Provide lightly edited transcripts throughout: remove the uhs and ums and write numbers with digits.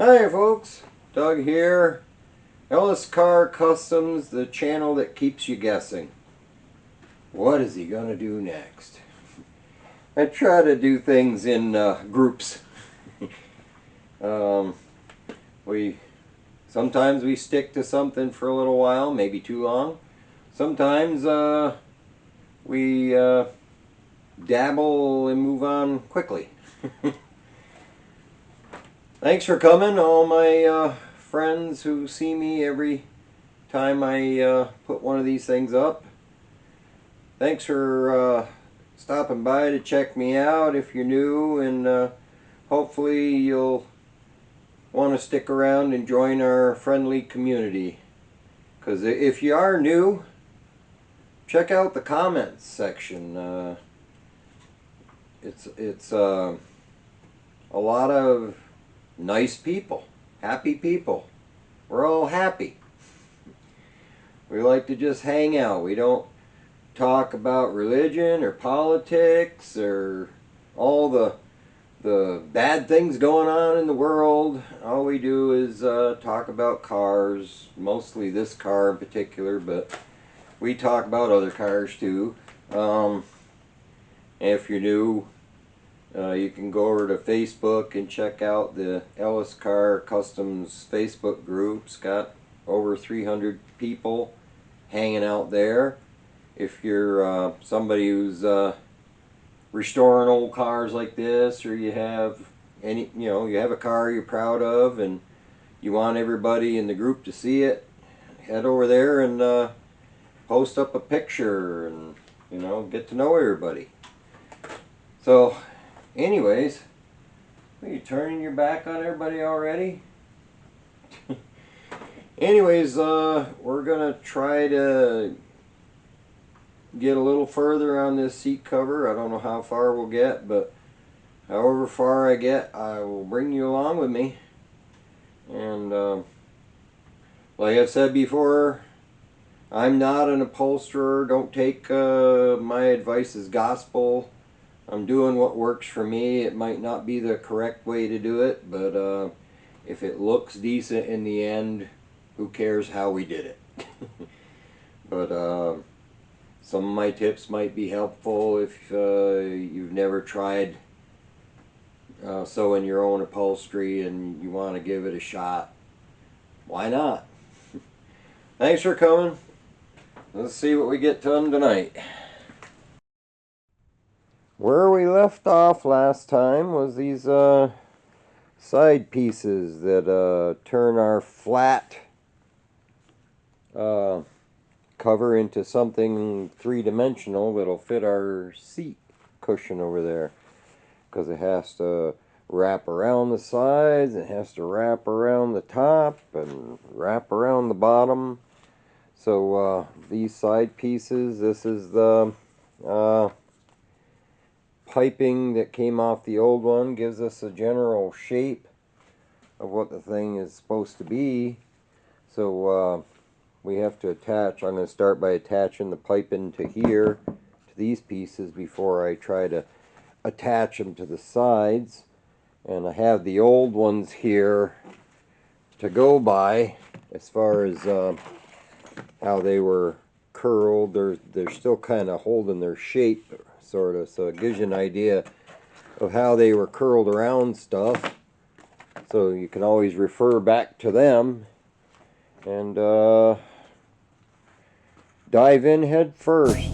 Hi folks, Doug here. Ellis Car Customs, the channel that keeps you guessing. What is he gonna do next? I try to do things in groups. um, we sometimes we stick to something for a little while, maybe too long. Sometimes we dabble and move on quickly. Thanks for coming, all my friends who see me every time I put one of these things up. Thanks for stopping by to check me out if you're new, and hopefully you'll want to stick around and join our friendly community. Because if you are new, check out the comments section. It's a lot of nice people, happy people. We're all happy. We like to just hang out. We don't talk about religion or politics or all the bad things going on in the world. All we do is talk about cars, mostly this car in particular, but we talk about other cars too. If you're new, you can go over to Facebook and check out the Ellis Car Customs Facebook group. It's got over 300 people hanging out there. If you're somebody who's restoring old cars like this, or you have you have a car you're proud of and you want everybody in the group to see it, head over there and post up a picture and get to know everybody. So anyways, are you turning your back on everybody already? Anyways, we're gonna try to get a little further on this seat cover. I don't know how far we'll get, but however far I get, I will bring you along with me. And like I've said before, I'm not an upholsterer. Don't take my advice as gospel. I'm doing what works for me. It might not be the correct way to do it, but if it looks decent in the end, who cares how we did it? But some of my tips might be helpful if you've never tried sewing your own upholstery and you want to give it a shot. Why not? Thanks for coming. Let's see what we get done tonight. Where we left off last time was these side pieces that turn our flat cover into something three-dimensional that'll fit our seat cushion over there, because it has to wrap around the sides, it has to wrap around the top and wrap around the bottom. So these side pieces, this is the piping that came off the old one, gives us a general shape of what the thing is supposed to be. So we have to attach. I'm going to start by attaching the pipe into here to these pieces before I try to attach them to the sides. And I have the old ones here to go by as far as how they were curled. They're still kind of holding their shape, sort of, so it gives you an idea of how they were curled around stuff, so you can always refer back to them. And dive in head first.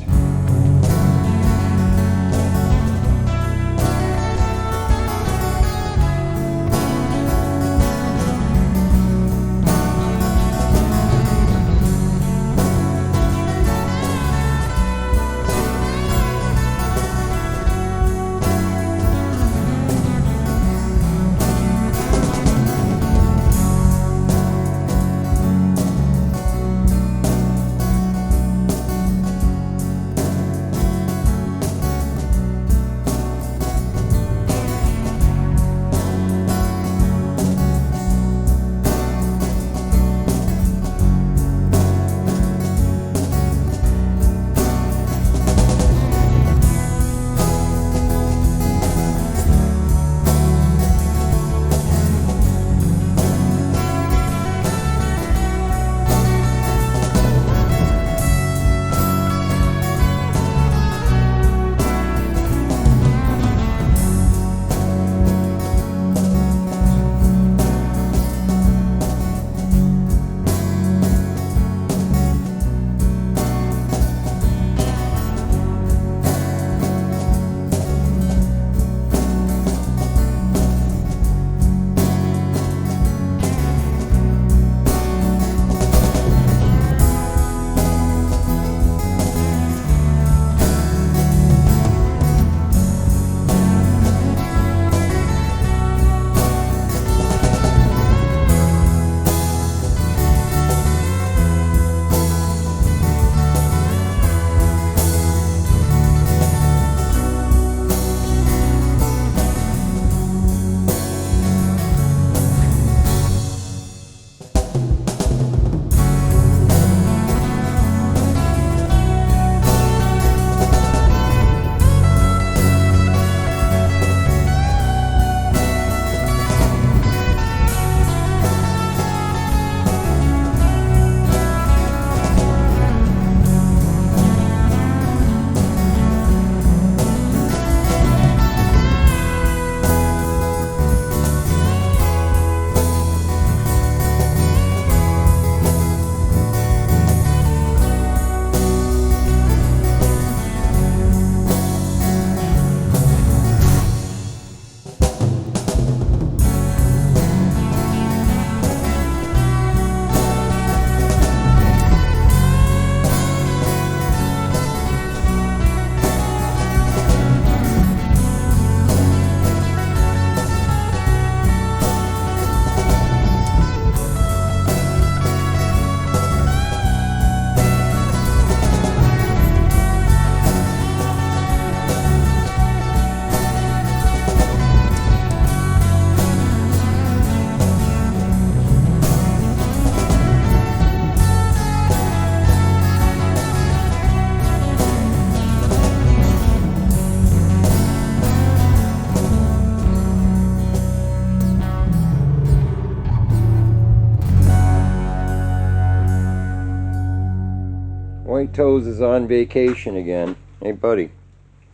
White Toes is on vacation again. Hey buddy,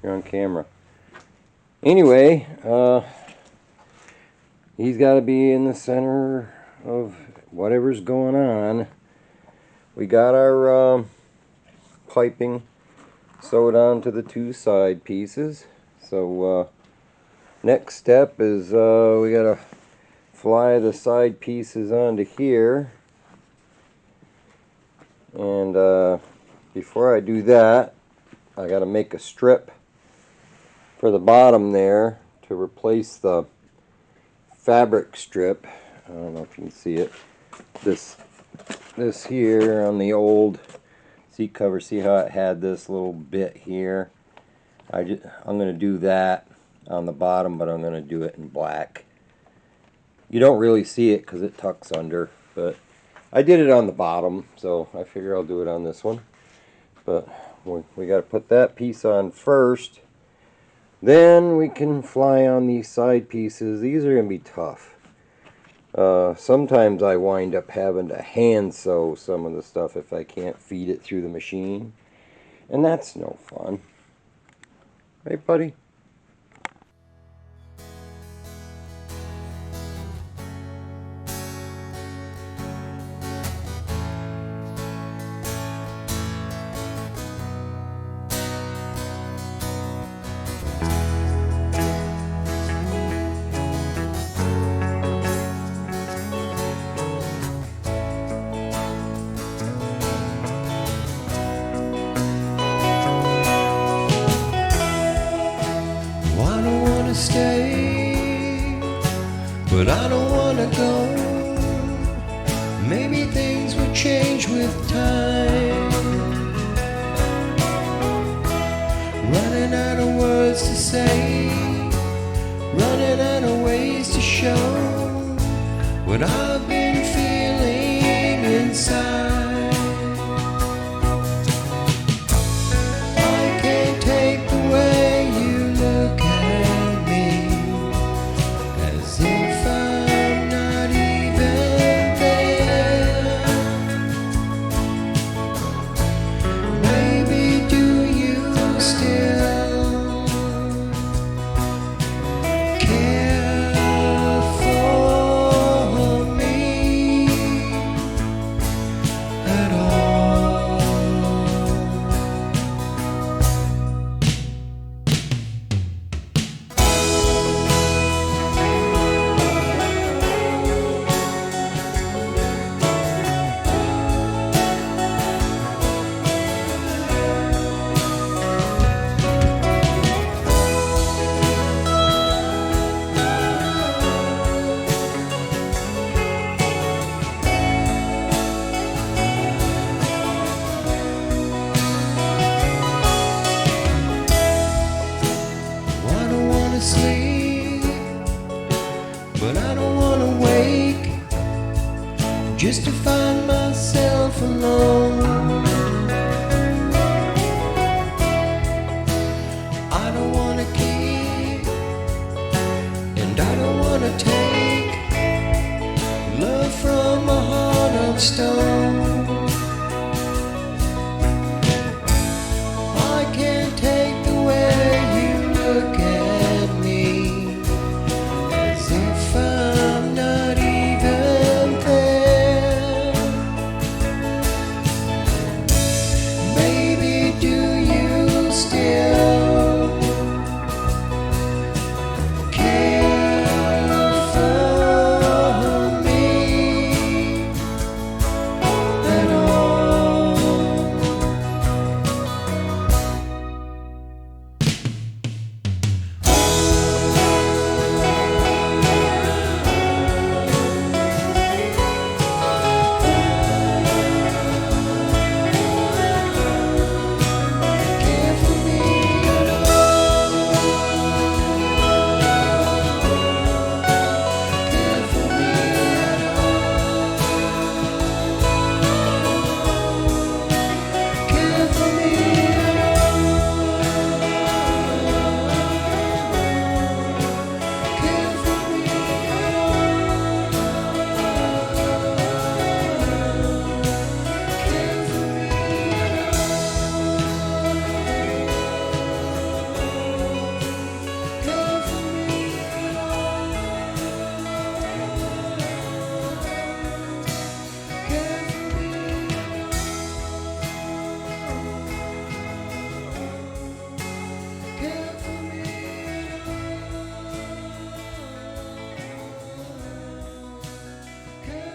you're on camera. Anyway, he's got to be in the center of whatever's going on. We got our piping sewed onto the two side pieces. So next step is we got to fly the side pieces onto here. And before I do that, I got to make a strip for the bottom there to replace the fabric strip. I don't know if you can see it. This here on the old seat cover, see how it had this little bit here? I'm going to do that on the bottom, but I'm going to do it in black. You don't really see it because it tucks under, but I did it on the bottom, so I figure I'll do it on this one. But we got to put that piece on first. Then we can fly on these side pieces. These are going to be tough. Sometimes I wind up having to hand sew some of the stuff if I can't feed it through the machine. And that's no fun. Right, buddy? Stay, but I don't want to go. Maybe things will change with time. Running out of words to say, running out of ways to show what I've been feeling inside. I can't take the way you look at if I'm not even there. Maybe do you still care for me at all? Sleep, but I don't want to wake just to find myself alone. I don't want to keep, and I don't want to take love from a heart of stone. I can't take the way you look at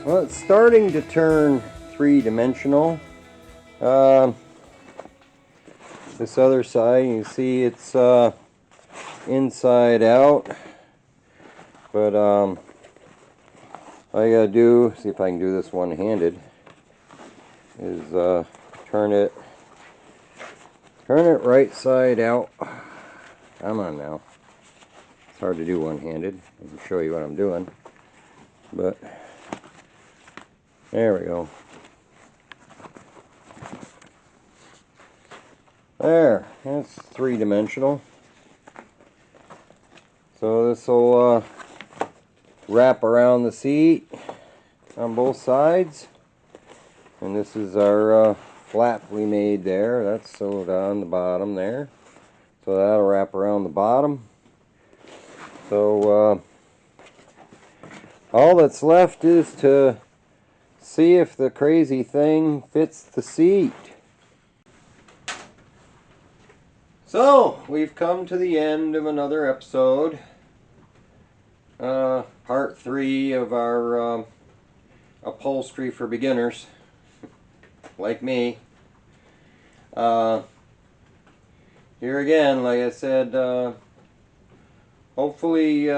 Well, it's starting to turn three-dimensional. This other side, you can see it's inside out. But all you gotta do, see if I can do this one-handed, is turn it right side out. Come on now. It's hard to do one-handed. I can show you what I'm doing. But there we go. There, that's three-dimensional. So this will wrap around the seat on both sides. And this is our flap we made there. That's sewed on the bottom there. So that'll wrap around the bottom. So all that's left is to see if the crazy thing fits the seat. So we've come to the end of another episode. Part 3 of our upholstery for beginners, like me. Here again, like I said, hopefully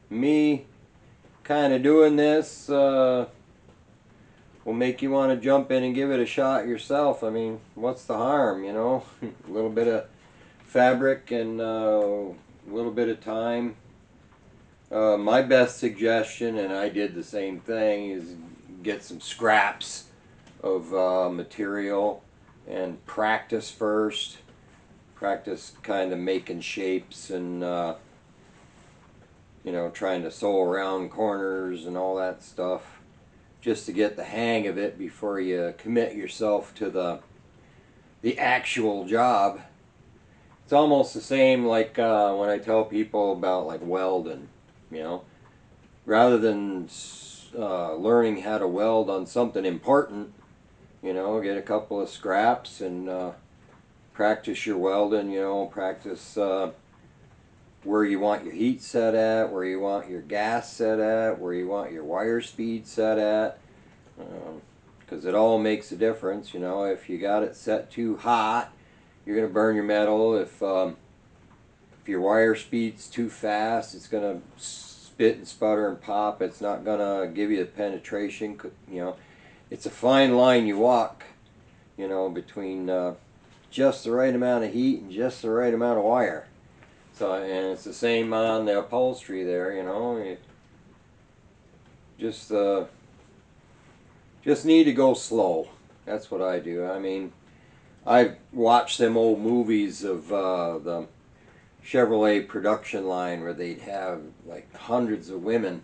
me kind of doing this will make you want to jump in and give it a shot yourself. I mean, what's the harm, you know? A little bit of fabric and a little bit of time. My best suggestion, and I did the same thing, is get some scraps of material and practice first. Practice kind of making shapes and you know, trying to sew around corners and all that stuff, just to get the hang of it before you commit yourself to the actual job. It's almost the same like when I tell people about like welding, you know. Rather than learning how to weld on something important, you know, get a couple of scraps and practice your welding, you know, practice where you want your heat set at, where you want your gas set at, where you want your wire speed set at, because it all makes a difference, you know. If you got it set too hot, you're going to burn your metal. If your wire speed's too fast, it's going to spit and sputter and pop. It's not going to give you the penetration, you know. It's a fine line you walk, you know, between just the right amount of heat and just the right amount of wire. So, and it's the same on the upholstery there, you know. You just need to go slow. That's what I do. I mean, I've watched them old movies of the Chevrolet production line where they'd have like hundreds of women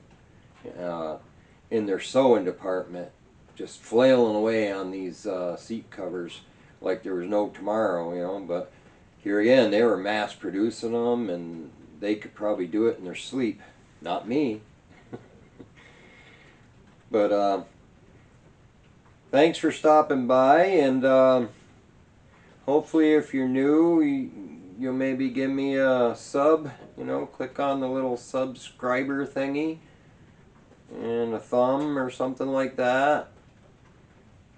in their sewing department just flailing away on these seat covers like there was no tomorrow, you know. But here again, they were mass producing them, and they could probably do it in their sleep. Not me. But thanks for stopping by, and hopefully if you're new, you'll maybe give me a sub, you know, click on the little subscriber thingy and a thumb or something like that.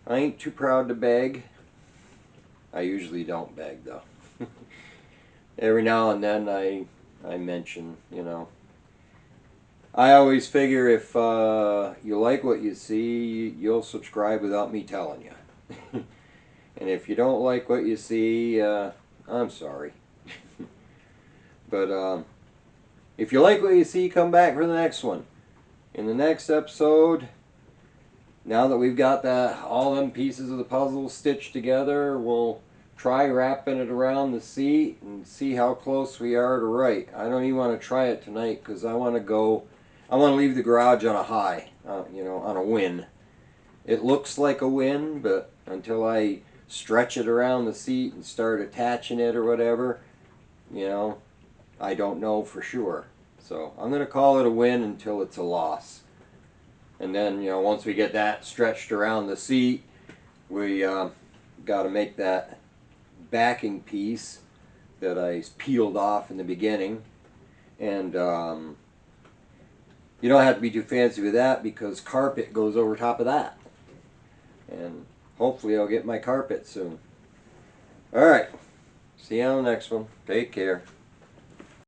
I ain't too proud to beg. I usually don't beg though. Every now and then I mention, you know. I always figure if you like what you see, you'll subscribe without me telling you. And if you don't like what you see, I'm sorry. But if you like what you see, come back for the next one. In the next episode, now that we've got all them pieces of the puzzle stitched together, we'll try wrapping it around the seat and see how close we are to right. I don't even want to try it tonight because I want to leave the garage on a high, you know, on a win. It looks like a win, but until I stretch it around the seat and start attaching it or whatever, you know, I don't know for sure. So I'm going to call it a win until it's a loss. And then, you know, once we get that stretched around the seat, we got to make that backing piece that I peeled off in the beginning, and You don't have to be too fancy with that because carpet goes over top of that. And hopefully I'll get my carpet soon. Alright, see you on the next one. Take care.